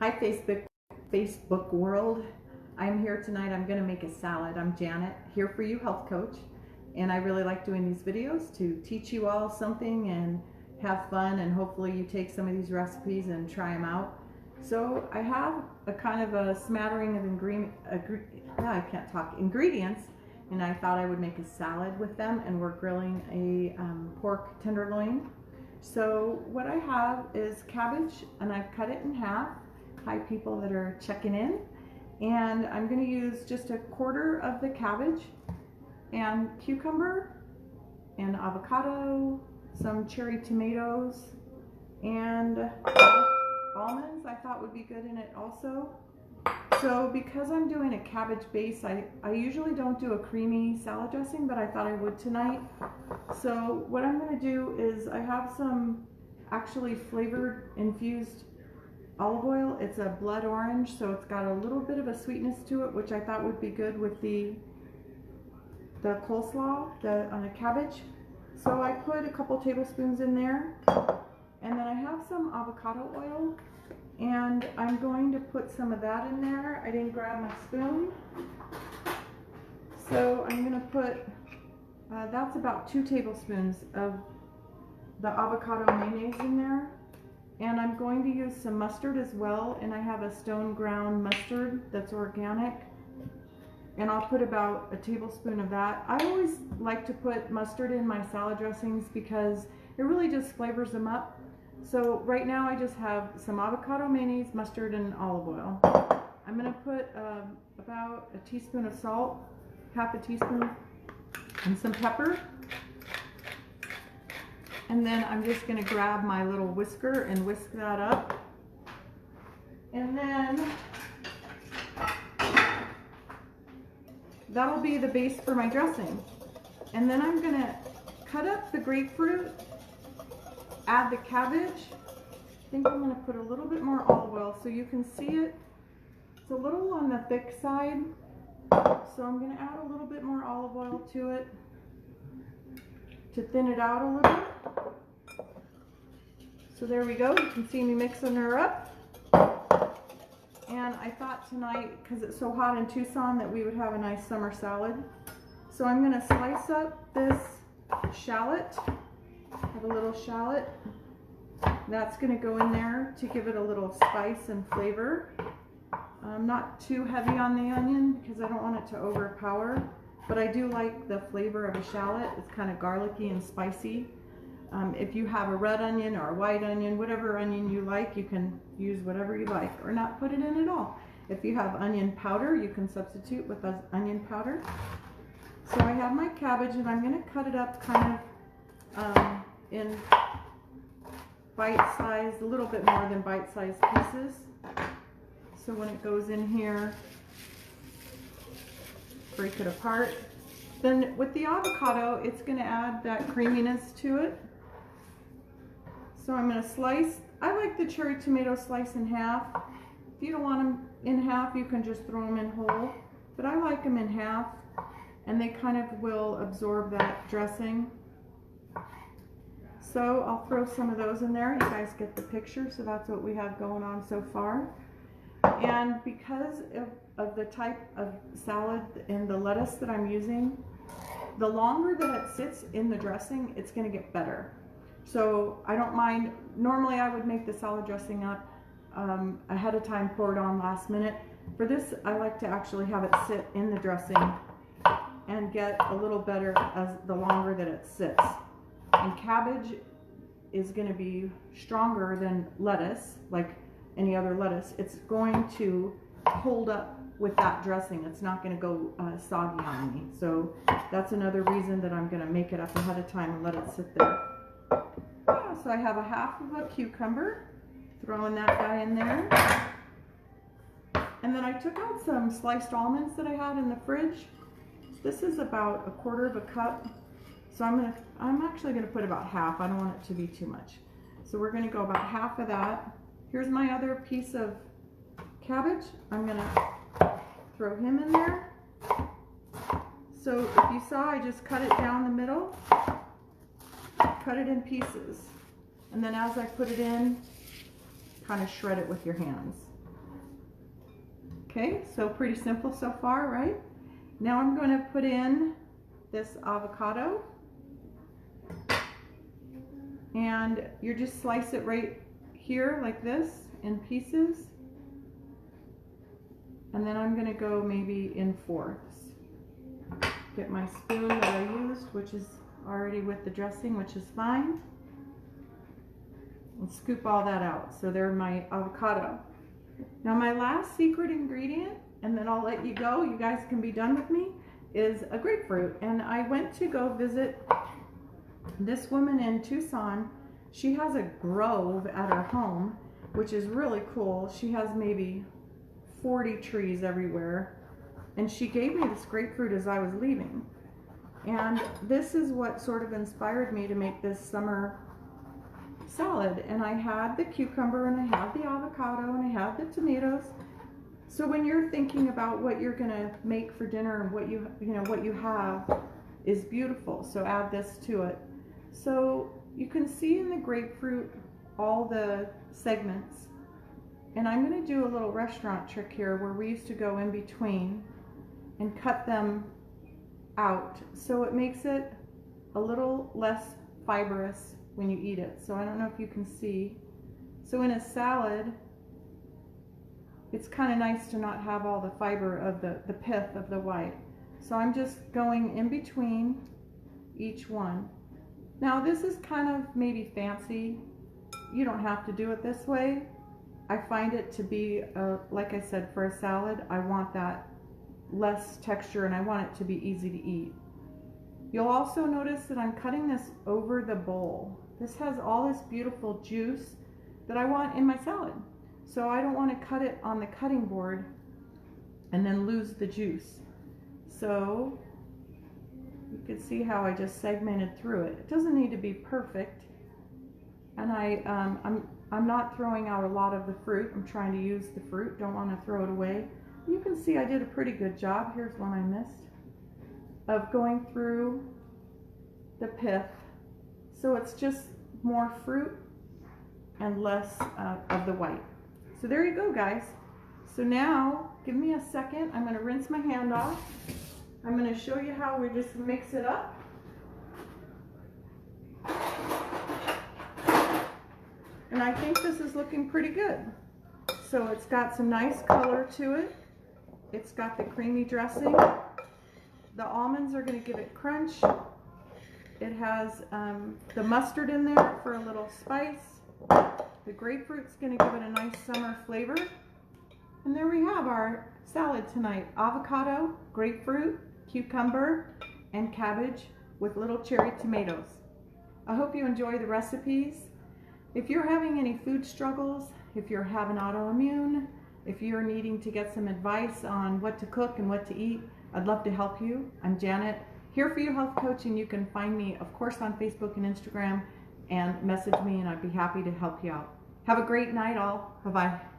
Hi Facebook world. I'm here tonight. I'm going to make a salad. I'm Janet, here for you, health coach, and I really like doing these videos to teach you all something and have fun, and hopefully you take some of these recipes and try them out. So I have a kind of a smattering of ingredients, and I thought I would make a salad with them, and we're grilling a pork tenderloin. So what I have is cabbage, and I've cut it in half. Hi people that are checking in. And I'm going to use just a quarter of the cabbage and cucumber and avocado, some cherry tomatoes, and almonds I thought would be good in it also. So because I'm doing a cabbage base, I usually don't do a creamy salad dressing, but I thought I would tonight. So what I'm going to do is I have some actually flavored infused olive oil. It's a blood orange, so it's got a little bit of a sweetness to it, which I thought would be good with the coleslaw, the cabbage. So I put a couple tablespoons in there, and then I have some avocado oil, and I'm going to put some of that in there. I didn't grab my spoon, so I'm going to put that's about 2 tablespoons of the avocado mayonnaise in there. And I'm going to use some mustard as well, and I have a stone ground mustard that's organic, and I'll put about a tablespoon of that. I always like to put mustard in my salad dressings because it really just flavors them up. So right now I just have some avocado mayonnaise, mustard, and olive oil. I'm going to put about a teaspoon of salt, half a teaspoon, and some pepper. And then I'm just going to grab my little whisker and whisk that up. And then that'll be the base for my dressing. And then I'm going to cut up the grapefruit, add the cabbage. I think I'm going to put a little bit more olive oil so you can see it. It's a little on the thick side, so I'm going to add a little bit more olive oil to it to thin it out a little. So there we go. You can see me mixing her up. And I thought tonight, because it's so hot in Tucson, that we would have a nice summer salad. So I'm going to slice up this shallot. I have a little shallot. That's going to go in there to give it a little spice and flavor. Not too heavy on the onion because I don't want it to overpower. But I do like the flavor of a shallot. It's kind of garlicky and spicy. If you have a red onion or a white onion, whatever onion you like, you can use whatever you like or not put it in at all. If you have onion powder, you can substitute with onion powder. So I have my cabbage, and I'm going to cut it up kind of in bite-sized, a little bit more than bite-sized pieces. So when it goes in here, break it apart. Then with the avocado, it's going to add that creaminess to it. So I'm going to slice. I like the cherry tomato slice in half. If you don't want them in half, you can just throw them in whole. But I like them in half, and they kind of will absorb that dressing. So I'll throw some of those in there. You guys get the picture. So that's what we have going on so far. And because of the type of salad and the lettuce that I'm using, the longer that it sits in the dressing, it's going to get better. So I don't mind. Normally I would make the salad dressing up ahead of time, pour it on last minute. For this, I like to actually have it sit in the dressing and get a little better as the longer that it sits. And cabbage is going to be stronger than lettuce, like any other lettuce. It's going to hold up with that dressing. It's not going to go soggy on me. So that's another reason that I'm going to make it up ahead of time and let it sit there. So I have a half of a cucumber, throwing that guy in there. And then I took out some sliced almonds that I had in the fridge. This is about a quarter of a cup. So I'm actually going to put about half. I don't want it to be too much. So we're going to go about half of that. Here's my other piece of cabbage. I'm going to throw him in there. So if you saw, I just cut it down the middle, cut it in pieces. And then as I put it in, kind of shred it with your hands. Okay, so pretty simple so far, right? Now I'm going to put in this avocado, and you just slice it right here like this in pieces, and then I'm going to go maybe in fourths. Get my spoon that I used, which is already with the dressing, which is fine, and scoop all that out. So there's my avocado. Now my last secret ingredient, and then I'll let you go, you guys can be done with me, is a grapefruit. And I went to go visit this woman in Tucson. She has a grove at her home, which is really cool. She has maybe 40 trees everywhere. And she gave me this grapefruit as I was leaving. And this is what sort of inspired me to make this summer salad. And I had the cucumber, and I had the avocado, and I had the tomatoes. So when you're thinking about what you're gonna make for dinner and what you have is beautiful. So add this to it. So you can see in the grapefruit all the segments. And I'm gonna do a little restaurant trick here where we used to go in between and cut them out. So it makes it a little less fibrous when you eat it. So I don't know if you can see. So in a salad, it's kind of nice to not have all the fiber of the pith of the white. So I'm just going in between each one. Now this is kind of maybe fancy. You don't have to do it this way. I find it to be, like I said, for a salad, I want that less texture and I want it to be easy to eat. You'll also notice that I'm cutting this over the bowl. This has all this beautiful juice that I want in my salad. So I don't want to cut it on the cutting board and then lose the juice. So you can see how I just segmented through it. It doesn't need to be perfect. And I'm not throwing out a lot of the fruit. I'm trying to use the fruit, don't want to throw it away. You can see I did a pretty good job. Here's one I missed, of going through the pith. So it's just more fruit and less of the white. So there you go, guys. So now, give me a second. I'm going to rinse my hand off. I'm going to show you how we just mix it up. And I think this is looking pretty good. So it's got some nice color to it. It's got the creamy dressing. The almonds are going to give it crunch. It has the mustard in there for a little spice. The grapefruit's going to give it a nice summer flavor. And there we have our salad tonight. Avocado, grapefruit, cucumber, and cabbage with little cherry tomatoes. I hope you enjoy the recipes. If you're having any food struggles, if you're having autoimmune, if you're needing to get some advice on what to cook and what to eat, I'd love to help you. I'm Janet, here for your health coach, and you can find me, of course, on Facebook and Instagram, and message me, and I'd be happy to help you out. Have a great night, all. Bye-bye.